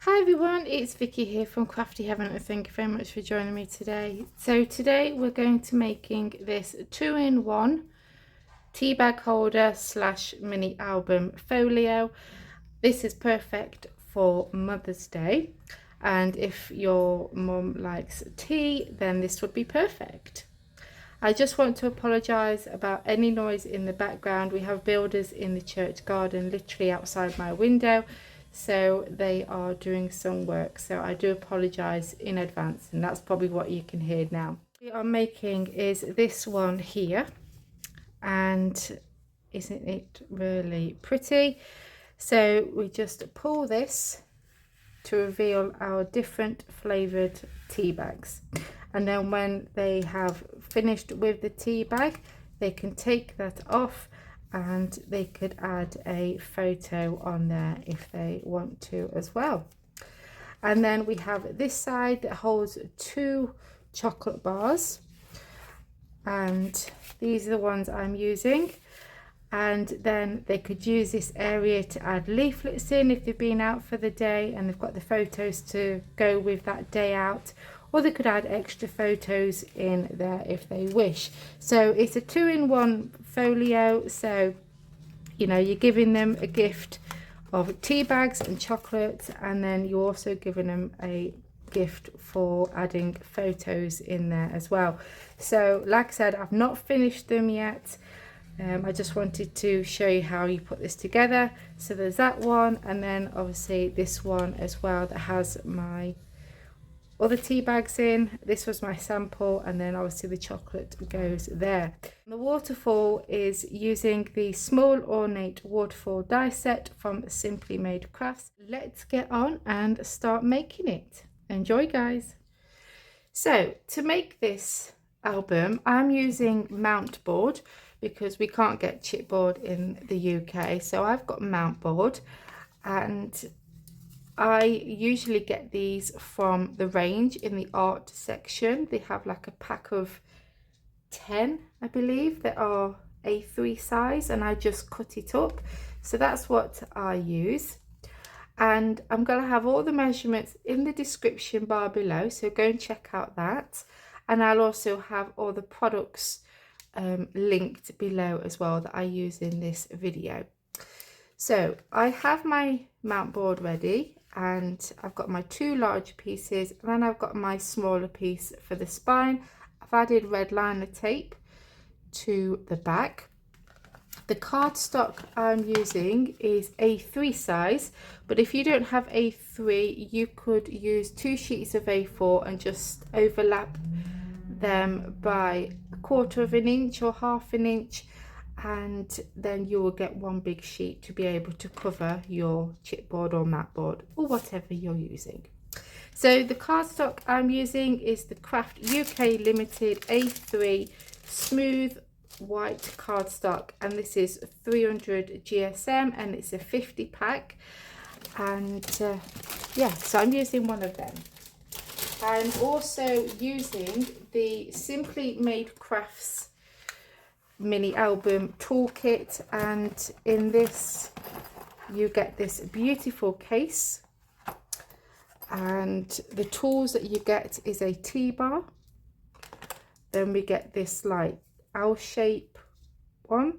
Hi everyone, it's Vicky here from Crafty Heaven and thank you very much for joining me today. So today we're going to making this 2-in-1 tea bag holder / mini album folio. This is perfect for Mother's Day, and if your mum likes tea then this would be perfect. I just want to apologise about any noise in the background. We have builders in the church garden literally outside my window, so they are doing some work, so I do apologise in advance, and that's probably what you can hear now. What we are making is this one here, and isn't it really pretty? So we just pull this to reveal our different flavoured tea bags, and then when they have finished with the tea bag they can take that off and they could add a photo on there if they want to as well. And then we have this side that holds 2 chocolate bars, and these are the ones I'm using. And then they could use this area to add leaflets in if they've been out for the day and they've got the photos to go with that day out, or they could add extra photos in there if they wish. So it's a 2-in-1 folio, so you know, you're giving them a gift of tea bags and chocolates, and then you're also giving them a gift for adding photos in there as well. So like I said, I've not finished them yet. I just wanted to show you how you put this together. So there's that one, and then obviously this one as well that has my other tea bags in. This was my sample, and then obviously the chocolate goes there. The waterfall is using the small ornate waterfall die set from Simply Made Crafts. Let's get on and start making it. Enjoy, guys. So to make this album I'm using mount board because we can't get chipboard in the UK, so I've got mount board, and I usually get these from the range in the art section. They have like a pack of 10, I believe, that are A3 size, and I just cut it up. So that's what I use, and I'm going to have all the measurements in the description bar below, so go and check out that. And I'll also have all the products linked below as well that I use in this video. So I have my mount board ready, and I've got my 2 large pieces, and then I've got my smaller piece for the spine. I've added red liner tape to the back. The cardstock I'm using is A3 size, but if you don't have A3 you could use 2 sheets of A4 and just overlap them by 1/4 of an inch or 1/2 an inch, and then you will get one big sheet to be able to cover your chipboard or mat board or whatever you're using. So the cardstock I'm using is the Craft UK Limited A3 smooth white cardstock, and this is 300 GSM and it's a 50 pack, and yeah, so I'm using one of them. I'm also using the Simply Made Crafts mini album toolkit, and in this you get this beautiful case, and the tools that you get is a T-bar, then we get this like L shape one,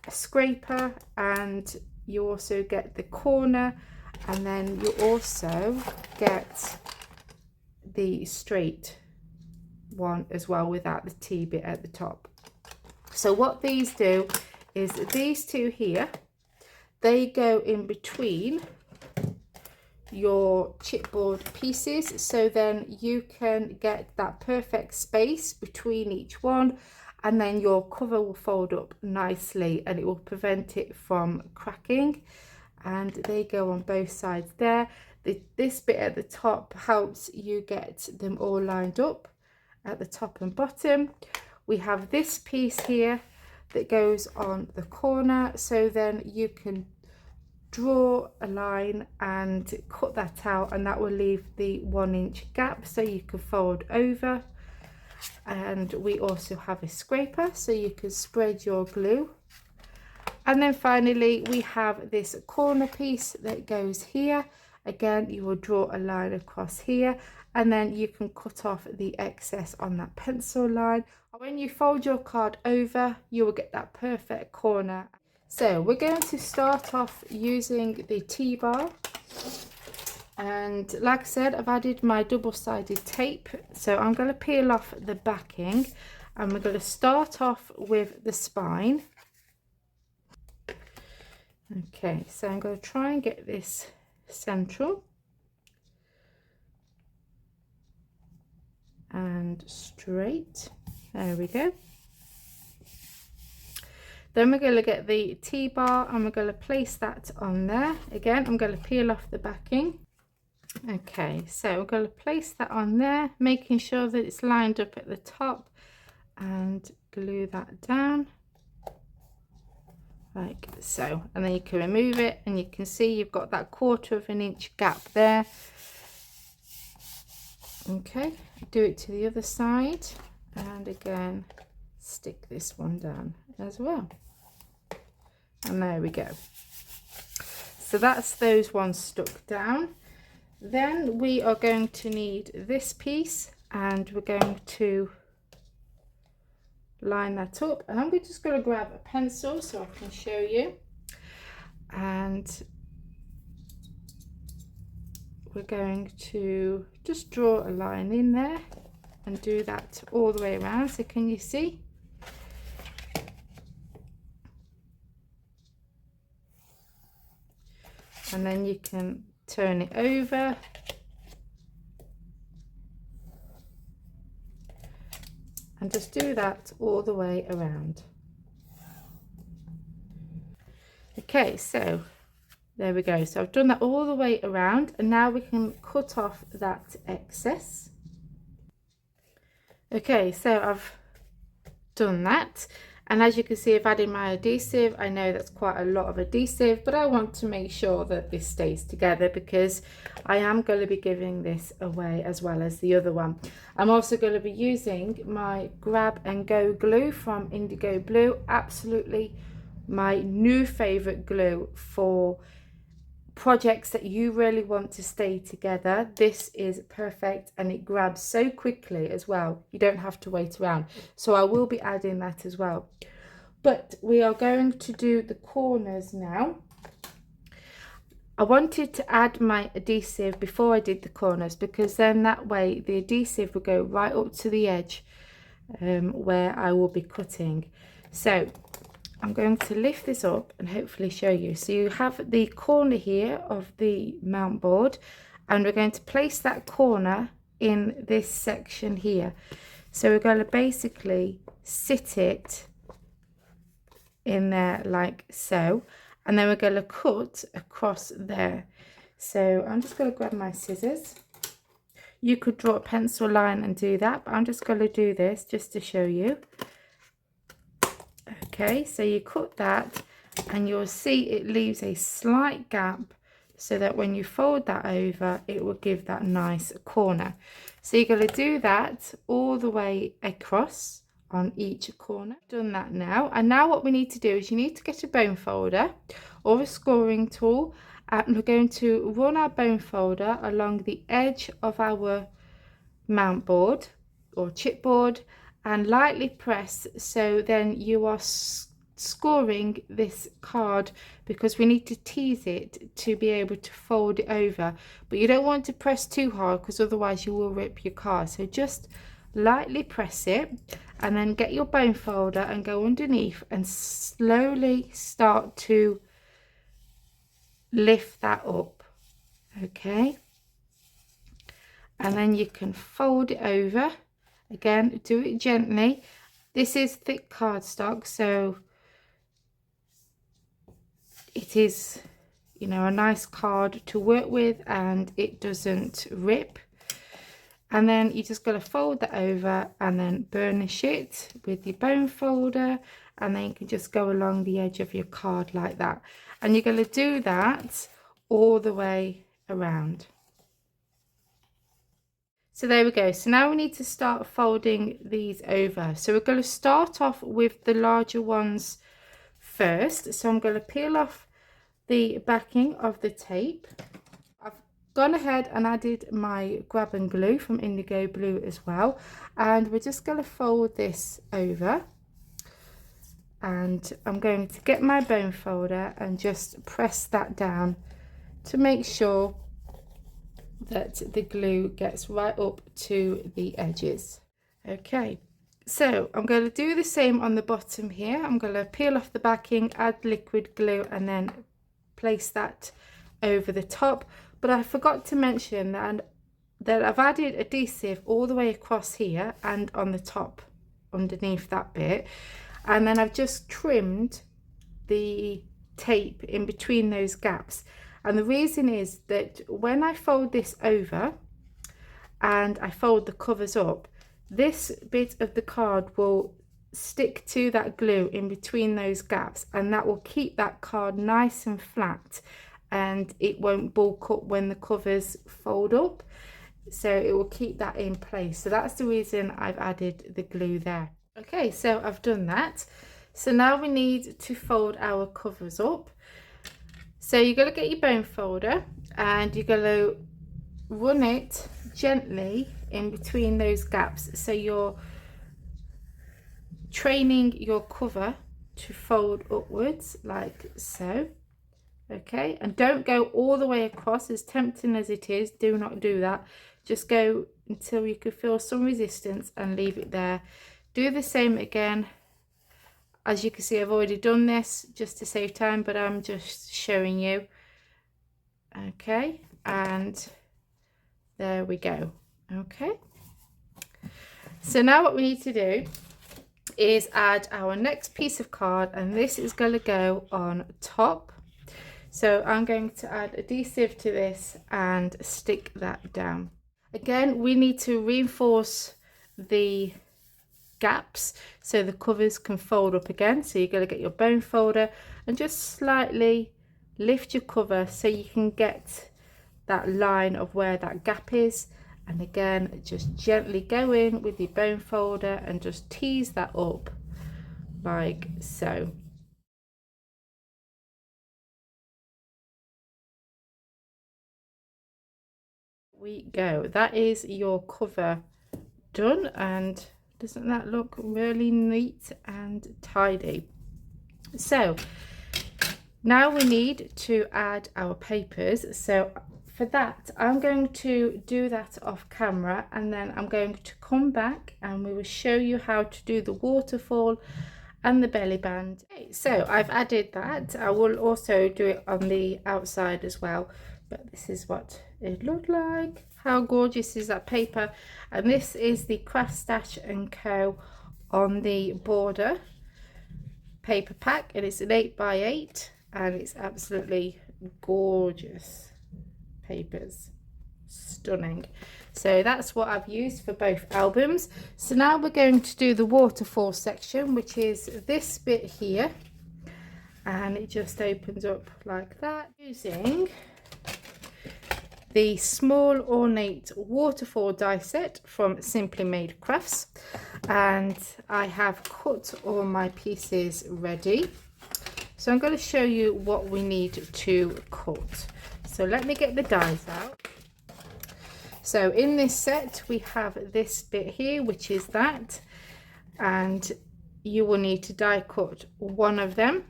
a scraper, and you also get the corner, and then you also get the straight one as well without the T bit at the top. So what these do is these 2 here, they go in between your chipboard pieces, so then you can get that perfect space between each one, and then your cover will fold up nicely and it will prevent it from cracking, and they go on both sides there. This bit at the top helps you get them all lined up at the top and bottom. We have this piece here that goes on the corner, so then you can draw a line and cut that out, and that will leave the 1-inch gap so you can fold over. And we also have a scraper so you can spread your glue. And then finally we have this corner piece that goes here, Again, you will draw a line across here, and then you can cut off the excess on that pencil line. When you fold your card over, you will get that perfect corner. So we're going to start off using the T-bar, and like I said, I've added my double-sided tape, so I'm going to peel off the backing, and we're going to start off with the spine. Okay, so I'm going to try and get this central and straight. There we go. Then we're going to get the T-bar and we're going to place that on there. Again, I'm going to peel off the backing. Okay, so we're going to place that on there, making sure that it's lined up at the top, and glue that down like so. And then you can remove it, and you can see you've got that 1/4 of an inch gap there. Okay, do it to the other side, and again stick this one down as well, and there we go. So that's those ones stuck down. Then we are going to need this piece, and we're going to line that up, and I'm just going to grab a pencil so I can show you, and we're going to just draw a line in there and do that all the way around. So can you see? And then you can turn it over and just do that all the way around. Okay, so there we go. So I've done that all the way around, and now we can cut off that excess. Okay, so I've done that, and as you can see, I've added my adhesive. I know that's quite a lot of adhesive, but I want to make sure that this stays together because I am going to be giving this away as well as the other one. I'm also going to be using my grab and go glue from Indigoblu. Absolutely my new favorite glue for projects that you really want to stay together. This is perfect, and it grabs so quickly as well. You don't have to wait around. So I will be adding that as well. But we are going to do the corners now. I wanted to add my adhesive before I did the corners, because then that way the adhesive will go right up to the edge where I will be cutting. So I'm going to lift this up and hopefully show you. So you have the corner here of the mount board, and we're going to place that corner in this section here. So we're going to basically sit it in there like so, and then we're going to cut across there. So I'm just going to grab my scissors. You could draw a pencil line and do that, but I'm just going to do this just to show you. Okay, so you cut that, and you'll see it leaves a slight gap, so that when you fold that over, it will give that nice corner. So you're going to do that all the way across on each corner. Done that now, and now what we need to do is you need to get a bone folder or a scoring tool, and we're going to run our bone folder along the edge of our mount board or chipboard and lightly press, so then you are scoring this card, because we need to tease it to be able to fold it over, but you don't want to press too hard because otherwise you will rip your card. So just lightly press it, and then get your bone folder and go underneath and slowly start to lift that up. Okay, and then you can fold it over. Again, do it gently. This is thick cardstock, so it is, you know, a nice card to work with, and it doesn't rip. And then you just got to fold that over and then burnish it with your bone folder, and then you can just go along the edge of your card like that. And you're going to do that all the way around. So there we go. So now we need to start folding these over. So we're going to start off with the larger ones first. So I'm going to peel off the backing of the tape. I've gone ahead and added my grab and glue from Indigoblu as well, and we're just going to fold this over, and I'm going to get my bone folder and just press that down to make sure that the glue gets right up to the edges. Okay, so I'm going to do the same on the bottom here. I'm going to peel off the backing, add liquid glue, and then place that over the top. But I forgot to mention that I've added adhesive all the way across here and on the top underneath that bit, and then I've just trimmed the tape in between those gaps. And the reason is that when I fold this over and I fold the covers up, this bit of the card will stick to that glue in between those gaps, and that will keep that card nice and flat, and it won't bulk up when the covers fold up, so it will keep that in place. So that's the reason I've added the glue there. Okay, so I've done that. So now we need to fold our covers up. So you're going to get your bone folder and you're going to run it gently in between those gaps, so you're training your cover to fold upwards like so. Okay, and don't go all the way across. As tempting as it is, do not do that. Just go until you can feel some resistance and leave it there. Do the same again. As you can see, I've already done this just to save time, but I'm just showing you. Okay, and there we go. Okay, so now what we need to do is add our next piece of card, and this is going to go on top. So I'm going to add adhesive to this and stick that down. Again, we need to reinforce the gaps so the covers can fold up again. So you're going to get your bone folder and just slightly lift your cover so you can get that line of where that gap is, and again just gently go in with your bone folder and just tease that up like so. We go. That is your cover done, and doesn't that look really neat and tidy? So now we need to add our papers. So for that, I'm going to do that off camera, and then I'm going to come back and we will show you how to do the waterfall and the belly band. Okay, so I've added that. I will also do it on the outside as well, but this is what it looked like. How gorgeous is that paper? And this is the Craft Stash & Co. on the border paper pack, and it's an 8x8, and it's absolutely gorgeous papers, stunning. So that's what I've used for both albums. So now we're going to do the waterfall section, which is this bit here, and it just opens up like that, using the small Ornate waterfall die set from Simply Made Crafts, and I have cut all my pieces ready. So I'm going to show you what we need to cut. So let me get the dies out. So in this set we have this bit here, which is that, and you will need to die cut one of them.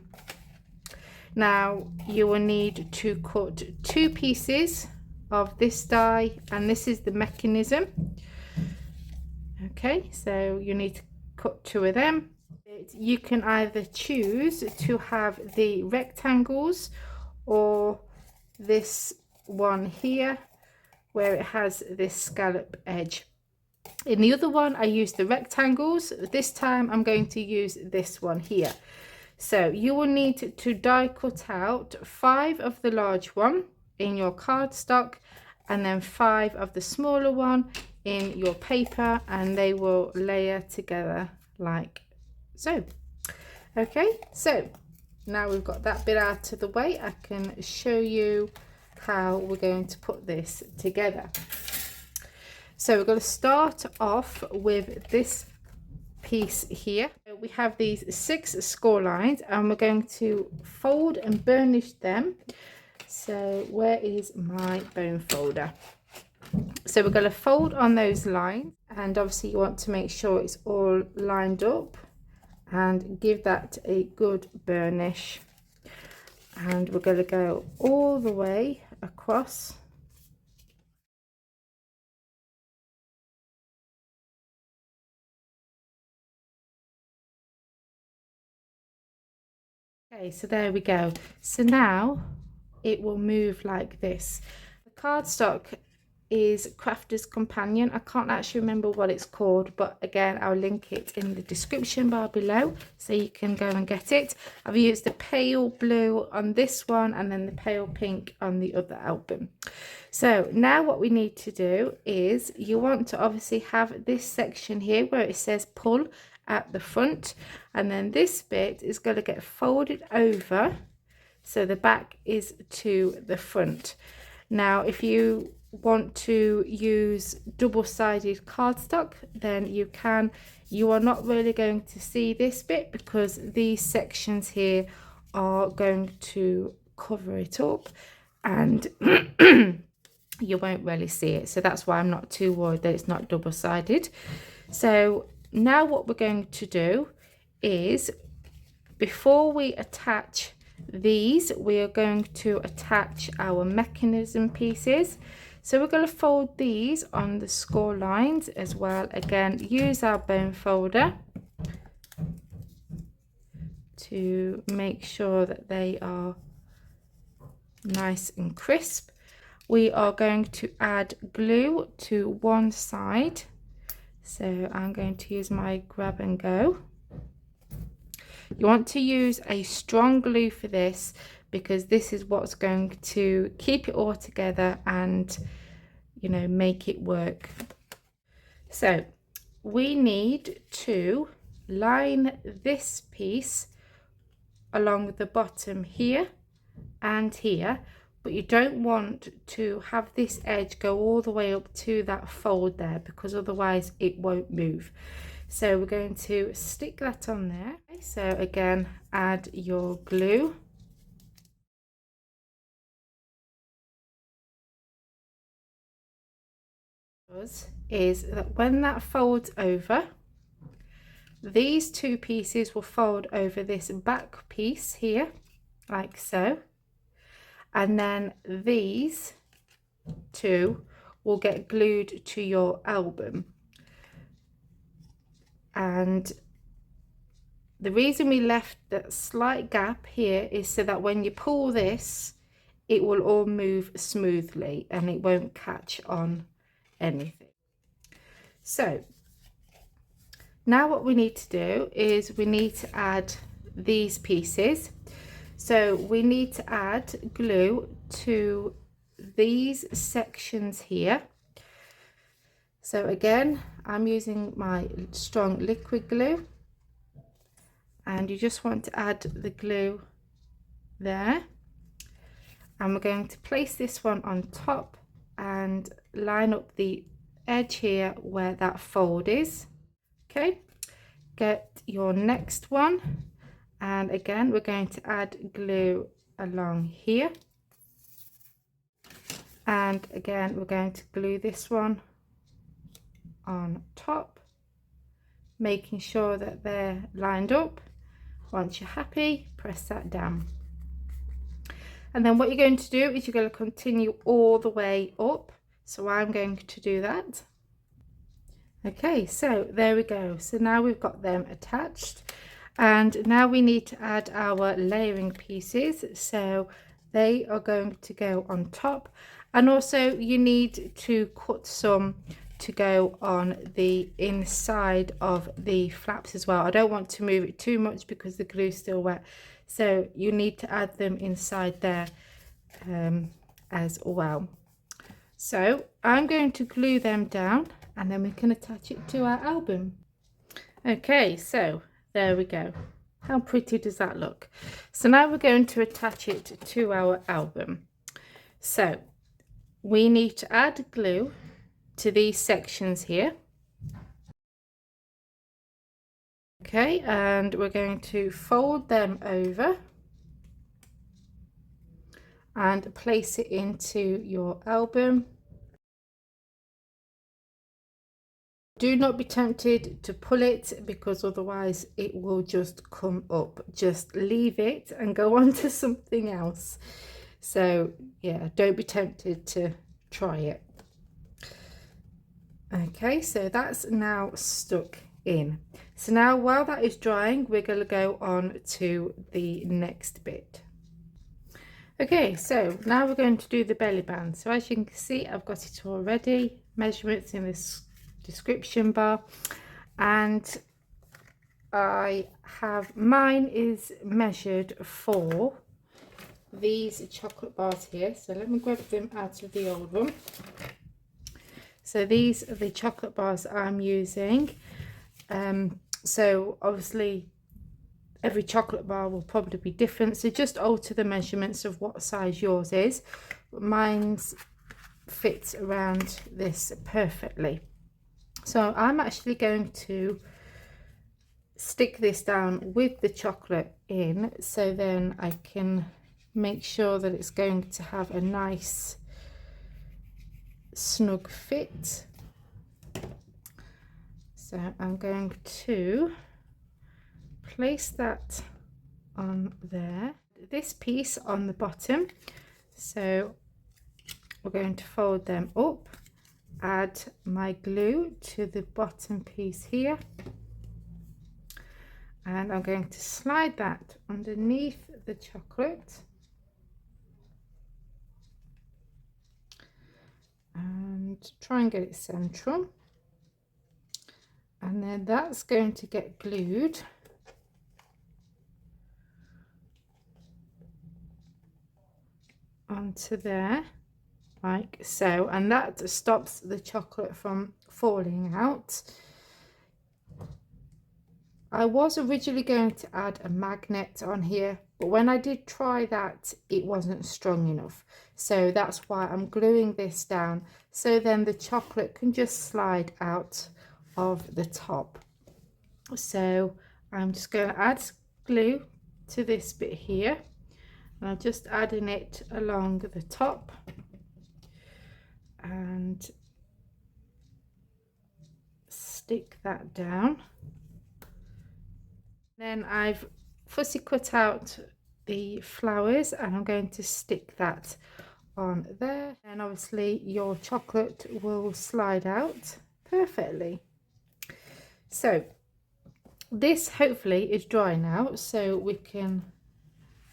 Now you will need to cut 2 pieces of this die, and this is the mechanism. Okay, so you need to cut 2 of them. You can either choose to have the rectangles or this one here where it has this scallop edge. In the other one I used the rectangles. This time I'm going to use this one here. So you will need to die cut out 5 of the large one in your cardstock, and then 5 of the smaller one in your paper, and they will layer together like so. Okay, so now we've got that bit out of the way, I can show you how we're going to put this together. So we're going to start off with this piece here. We have these 6 score lines, and we're going to fold and burnish them So where is my bone folder? So we're going to fold on those lines, and obviously you want to make sure it's all lined up and give that a good burnish. And we're going to go all the way across. Okay, so there we go. So now it will move like this. The cardstock is Crafter's Companion. I can't actually remember what it's called, but again, I'll link it in the description bar below so you can go and get it. I've used the pale blue on this one and then the pale pink on the other album. So now what we need to do is you want to obviously have this section here where it says pull at the front, and then this bit is going to get folded over so the back is to the front. Now if you want to use double-sided cardstock, then you can. You are not really going to see this bit because these sections here are going to cover it up and you won't really see it. So that's why I'm not too worried that it's not double-sided. So now what we're going to do is, before we attach these, we are going to attach our mechanism pieces. So we're going to fold these on the score lines as well. Again, use our bone folder to make sure that they are nice and crisp. We are going to add glue to one side. So I'm going to use my grab and go. You want to use a strong glue for this because this is what's going to keep it all together and, you know, make it work. So we need to line this piece along the bottom here and here, but you don't want to have this edge go all the way up to that fold there because otherwise it won't move. So we're going to stick that on there. So again, add your glue. Is that when that folds over, these two pieces will fold over this back piece here, like so. And then these two will get glued to your album. And the reason we left that slight gap here is so that when you pull this, it will all move smoothly and it won't catch on anything. So now what we need to do is we need to add these pieces. So we need to add glue to these sections here. So again, I'm using my strong liquid glue, and you just want to add the glue there, and we're going to place this one on top and line up the edge here where that fold is. Okay, get your next one, and again we're going to add glue along here, and again we're going to glue this one on top, making sure that they're lined up. Once you're happy, press that down. And then what you're going to do is you're going to continue all the way up. So I'm going to do that. Okay, so there we go. So now we've got them attached. And now we need to add our layering pieces. So they are going to go on top. And also you need to cut some to go on the inside of the flaps as well. I don't want to move it too much because the glue's still wet. So you need to add them inside there as well. So I'm going to glue them down and then we can attach it to our album. Okay, so there we go. How pretty does that look? So now we're going to attach it to our album. So we need to add glue to these sections here. Okay, and we're going to fold them over, and place it into your album. Do not be tempted to pull it because otherwise it will just come up. Just leave it and go on to something else. So yeah, don't be tempted to try it. Okay, so that's now stuck in. So now while that is drying, we're going to go on to the next bit. Okay, so now we're going to do the belly band. So as you can see, I've got it already. Measurements in this description bar, and I have, mine is measured for these chocolate bars here. So let me grab them out of the old one. So these are the chocolate bars I'm using. So obviously every chocolate bar will probably be different, so just alter the measurements of what size yours is. Mine's fits around this perfectly. So I'm actually going to stick this down with the chocolate in, so then I can make sure that it's going to have a nice snug fit. So I'm going to place that on there, this piece on the bottom. So we're going to fold them up, add my glue to the bottom piece here, and I'm going to slide that underneath the chocolate and try and get it central, and then that's going to get glued onto there like so, and that stops the chocolate from falling out. I was originally going to add a magnet on here, but when I did try that, it wasn't strong enough. So that's why I'm gluing this down, so then the chocolate can just slide out of the top. So I'm just going to add glue to this bit here, and I'm just adding it along the top, and stick that down. Then I've fussy cut out the flowers, and I'm going to stick that on there, and obviously your chocolate will slide out perfectly. So this hopefully is dry now, so we can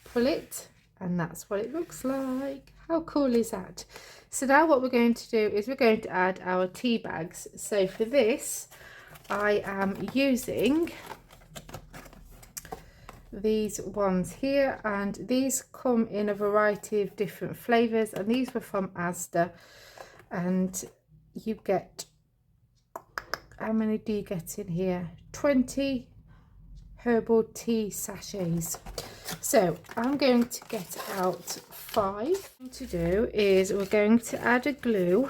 pull it, and that's what it looks like. How cool is that? So now what we're going to do is we're going to add our tea bags. So for this I am using these ones here, and these come in a variety of different flavors, and these were from Asda, and you get, how many do you get in here? 20 herbal tea sachets. So I'm going to get out 5. What to do is we're going to add a glue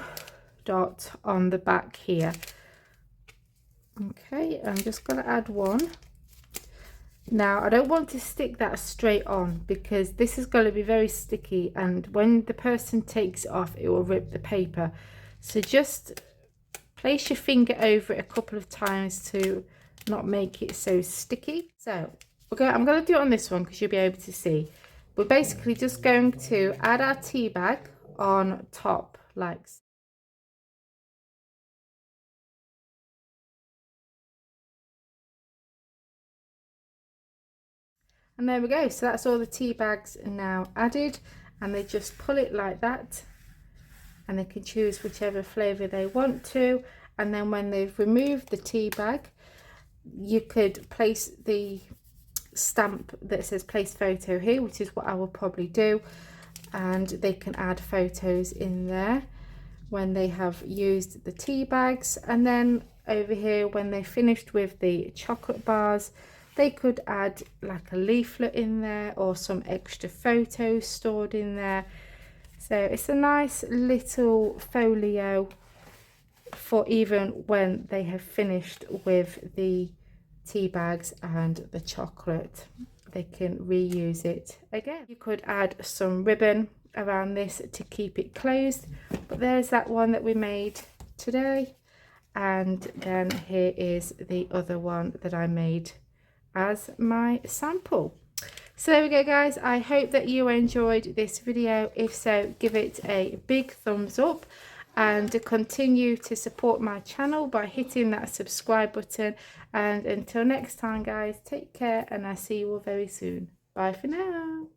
dot on the back here. Okay, I'm just going to add one. Now I don't want to stick that straight on because this is going to be very sticky, and when the person takes it off it will rip the paper. So just place your finger over it a couple of times to not make it so sticky. So I'm going to do it on this one because you'll be able to see. We're basically just going to add our tea bag on top like so. And there we go. So that's all the tea bags now added, and they just pull it like that, and they can choose whichever flavour they want to. And then when they've removed the tea bag, you could place the stamp that says place photo here, which is what I will probably do, and they can add photos in there when they have used the tea bags. And then over here, when they finished with the chocolate bars, they could add like a leaflet in there or some extra photos stored in there. So it's a nice little folio for even when they have finished with the tea bags and the chocolate. they can reuse it again. You could add some ribbon around this to keep it closed, but there's that one that we made today, and then here is the other one that I made as my sample. So there we go, guys. I hope that you enjoyed this video. If so, give it a big thumbs up and continue to support my channel by hitting that subscribe button. And until next time, guys, take care, and I'll see you all very soon. Bye for now.